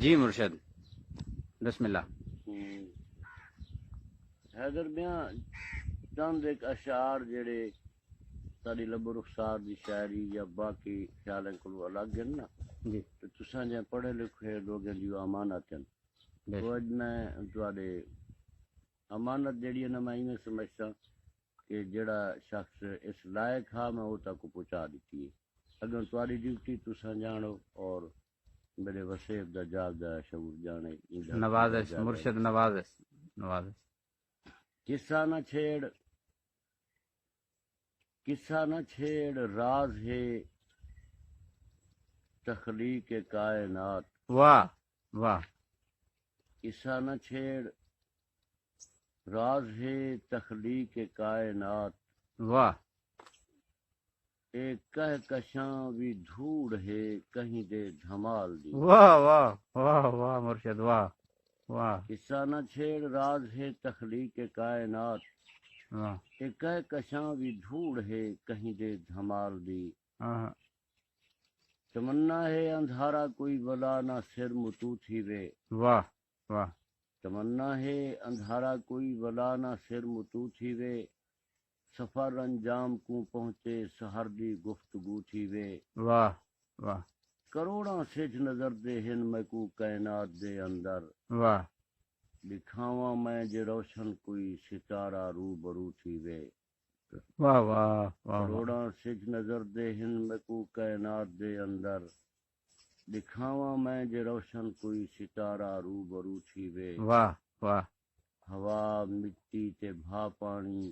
جی مرشد بسم اللہ۔ حیدر میاں چند ایک اشعار جڑے ساری لب رخسار دی شاعری یا باقی خیالیں کو الگ ہیں نا جی تو تساں جے پڑھے لکھے لوگ جو امانت ہیں تو اج میں تواڈے امانت جڑی ہے نا میں یہ سمجھتا کہ جڑا شخص اس لائق ہا میں وہ تک پہنچا دیتی ہے۔ اگر تواڈی ڈیوٹی تساں جانو اور میرے وسیب دا جاگ دا شعور جانے نوازش مرشد نوازش نوازش۔ قصہ نہ چھیڑ راز ہے تخلیق کائنات، واہ واہ۔ قصہ نہ چھیڑ راز ہے تخلیق کائنات، واہ ایک کہکشاں بھی دھوڑ ہے کہیں دے دھمال دی۔ واہ واہ واہ واہ مرشد واہ واہ قصہ نہ چھیڑ راز ہے تخلیق کائنات، واہ۔ ایک کہکشاں بھی دھوڑ ہے کہیں دے دھمال دی۔ ہاں تمنا ہے اندھارا کوئی بلا نہ سر متو تھی وے، واہ واہ تمنا ہے اندھارا کوئی بلا نہ سر متو تھی وے، سفر انجام کو پہنچے سحر دی گفتگو تھی وے، واہ واہ کروڑاں سج نظر دے ہن میں کو کائنات دے اندر، واہ دکھاواں میں جے روشن کوئی ستارہ رو برو تھی وے، واہ واہ واہ کروڑاں سج نظر دے ہن میں کو کائنات دے اندر، دکھاواں میں جے روشن کوئی ستارہ رو برو تھی وے، واہ واہ ہوا مٹی تے بھا پانی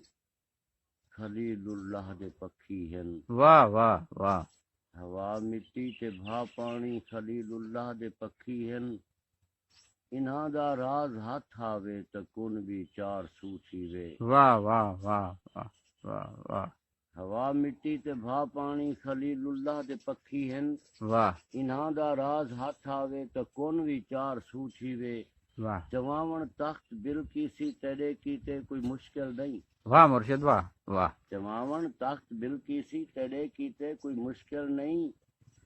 خلیل اللہ دے پکھی ہن، واہ واہ واہ ہوا مٹی تے بھا پانی خلیل اللہ دے پکھی ہن، انہاں دا راز ہاتھ آوے تے کن بھی چار سو تھی وے، واہ واہ واہ واہ واہ واہ ہوا مٹی تے بھا پانی خلیل اللہ دے پکھی ہن، واہ انہاں دا راز ہاتھ آوے تے کن بھی چار سو تھی وے، واہ چواون تخت بل کی سی تیرے کیتے کوئی مشکل نہیں، واہ مرشد واہ واہ چواون تخت بل کی سی تیرے کیتے کوئی مشکل نہیں،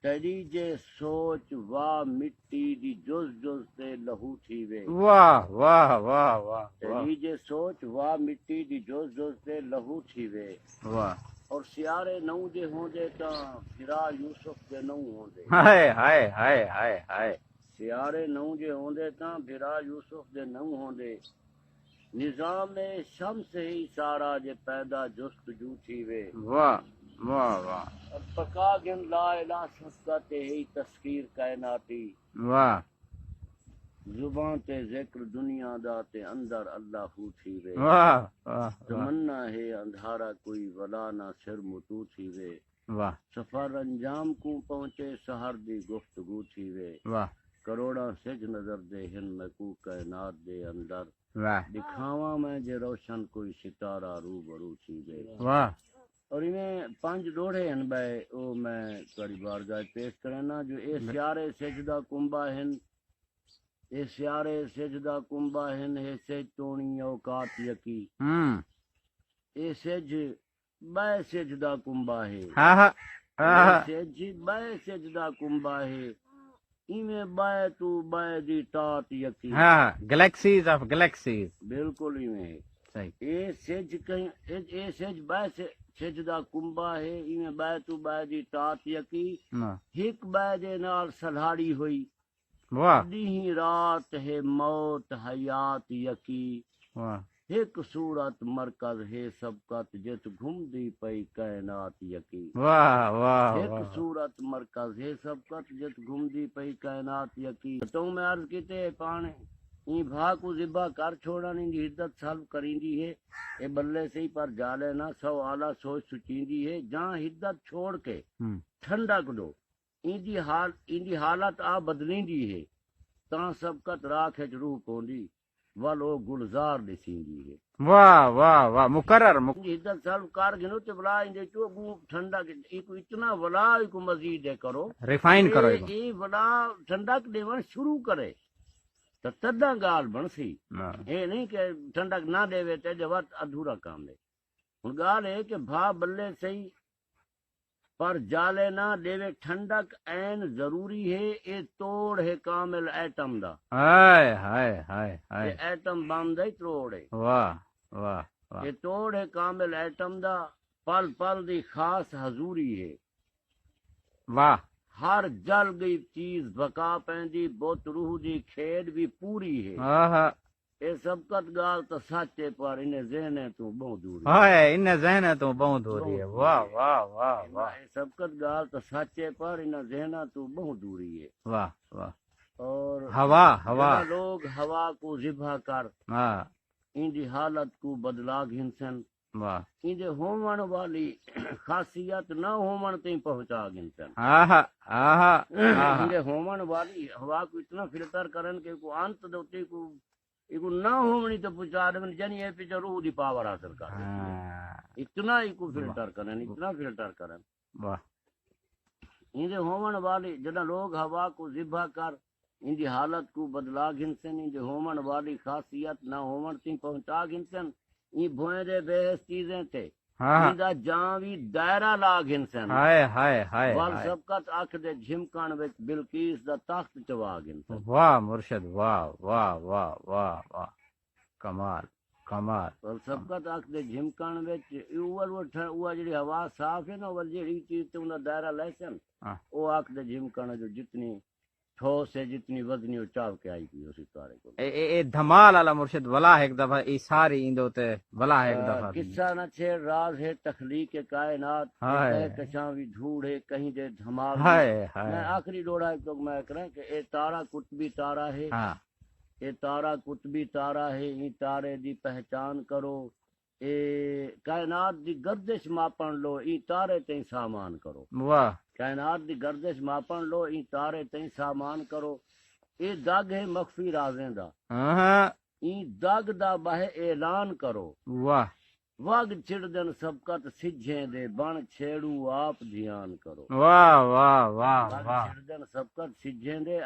تیری جے سوچ واہ مٹی دی جز جز تے لہو تھی وے، واہ واہ واہ واہ تیری جے سوچ واہ مٹی دی جز جز تے لہو تھی وے، واہ اور سیارے نو دے ہوندے تاں پھرا یوسف دے نو ہوندے، ہائے ہائے ہائے ہائے ہائے سیارے نو دے ہوندے تاں پھرا یوسف دے نو ہوندے، نظام شمس ہی سارا جے پیدا جستجو تھی وے، واہ واہ واہ پکا گن لا الہ شفقت ہی تسخیر کائناتی، واہ زباں تے ذکر دنیا دا تے اندر اللہ ہو تھی وے، واہ واہ تمنا ہے اندھارا کوئی ولا نہ سر متو تھی وے، واہ سفر انجام کو پہنچے سحر دی گفتگو تھی وے، واہ کروڑاں سج نظر دے ہن میں کو کائنات دے اندر، واہ دکھاواں میں جے روشن کوئی ستارہ رو برو تھی وے، واہ اور انہیں 5 ڈوڑے ہیں بھائی او میں تاری بارگاہ پیش کرنا جو اے سیارے سجدہ کنبا ہن، اے سیارے سجدہ کنبا ہن، اے سج تونی اوقات یقی، اے سج بے سجدہ کنبا ہے، ہاں ہاں اے سج بے سجدہ کنبا ہے، ایویں بے تو بے دی ٹاٹ یقی، ہاں گلیکسیز آف گلیکسیز بالکل ایویں ہے، صحیح اے سج کہیں اے سج بے سجدہ کنبا ہے، ایویں بے تو بے دی ٹاٹ یقی، ہک بے دے نال سلہاڑی ہوئی، واہ ڈیہی رات ہے موت حیات یقی، واہ ایک صورت مرکز ہے سبقت جت گھومدی پئی کائنات یقی، واہ واہ ایک واہ صورت مرکز ہے سبقت جت گھومدی پئی کائنات یقی، تو میں عرض کیتے پانے این بھا کو ذبح کر چھوڑن ان دی عدت سلب کریندی ہے، اے بلے سے ہی پر جالے نہ سو اعلیٰ سوچ سچیندی ہے، جہاں حدت چھوڑ کے ٹھنڈک دو ان دی حالت آ بدلیندی ہے، تاں سبقت راکھ وچ روح پوندی والو گلزار دسیندی ہے، واہ واہ واہ مقرر حدت سلب کر گنو تے بلا ان دے چو گو ٹھنڈک ایک اتنا ولا کو مزید دے کرو ریفائن کرو اے ولا ٹھنڈک دیون شروع کرے تو تدا گال بن سی، اے نہیں کہ ٹھنڈک نہ دے تے جو ادھورا کام ہے، ہن گال ہے کہ بھا بلے سہی پر جالے نہ دیوے ٹھنڈک این ضروری ہے، یہ توڑ ہے کامل ایٹم دا، ہائے ہائے ہائے یہ ہائے، ایٹم بم دا ہی توڑ ہے، واہ واہ واہ، یہ توڑ ہے کامل ایٹم دا، پل پل دی خاص حضوری ہے، واہ ہر جل گئی چیز بقا پیندی، بت روح دی کھیڈ بھی پوری ہے، آہا، اے سبقت گال تو سچے پر انہیں ذہنے تو بہت دوری ہے، ہائے ان ذہن تو بہت دوری ہے، واہ واہ واہ واہ اے سبقت گال تو سچے پر انہیں ذہنا تو بہت دوری ہے، واہ واہ، اور ہوا ہوا، جہاں لوگ ہوا کو ذبح کر ہاں ان دی حالت کو بدلا گھنسن، واہ، ان دے ہومن والی خاصیت نہ ہومن تیں پہنچا گھنسن، آہا آہا ان آہا، دے ہومن والی ہوا کو اتنا فلٹر کرن کہ کو انت دوتے کو ایکو نہ ہومنی تو پہنچا دیں، یعنی یہ پیچھے روح دی پاور حاصل کر دیتی ہے، ہاں، اتنا ہی کو فلٹر کرن، اتنا فلٹر کرن، واہ ان دے ہومن والی جنا لوگ ہوا کو ذبح کر ان دی حالت کو بدلا گھنسن، ان دے ہومن والی خاصیت نہ ہومن تیں پہنچا گھنسن، این بھوئیں دے بےحس چیزیں تھے، ہاں، ان دا جان بھی دائرہ لا گھنسن، ہائے ہائے ہائے وال ہائے، سبقت اکھ دے جھمکن وچ بلقیس دا تخت چوا گھنسن، واہ مرشد، واہ واہ واہ واہ واہ، کمال کمال، وال سبقت اکھ دے جھمکن وچ اوہ جڑی ہوا صاف ہے نا، وہ جڑی چیز تے انہاں دائرہ لیسن، ہاں، وہ اکھ دے جھمکن جو جتنی ٹھوس ہے جتنی وزنی وہ چاو کے آئی گئی اسی تارے کو، اے دھمال والا مرشد ولا ایک دفعہ ای ساری ایندو تے ولا ایک دفعہ، قصہ نہ چھیڑ راز ہے تخلیق کائنات، ہائے کشاں بھی دھوڑ ہے کہیں دے دھمال، ہائے میں ہائے، آخری ڈوڑا ایک تو میں کریں کہ اے تارا قطبی تارا ہے، ہاں اے تارا قطبی تارا ہے، این تارے دی پہچان کرو، اے کائنات دی گردش ماپن لو، این تارے تیں سامان کرو، واہ، کائنات دی گردش ماپن لو، این تارے تیں سامان کرو، اے دگ ہے مخفی رازیں دا، ہاں، این دگ دا بہ اعلان کرو، واہ وگ چڑدن سبقت سجھیں دے بن چھیڑو آپ دھیان کرو، واہ واہ واہ وگ واہ، چڑدن سبقت سجھیں دے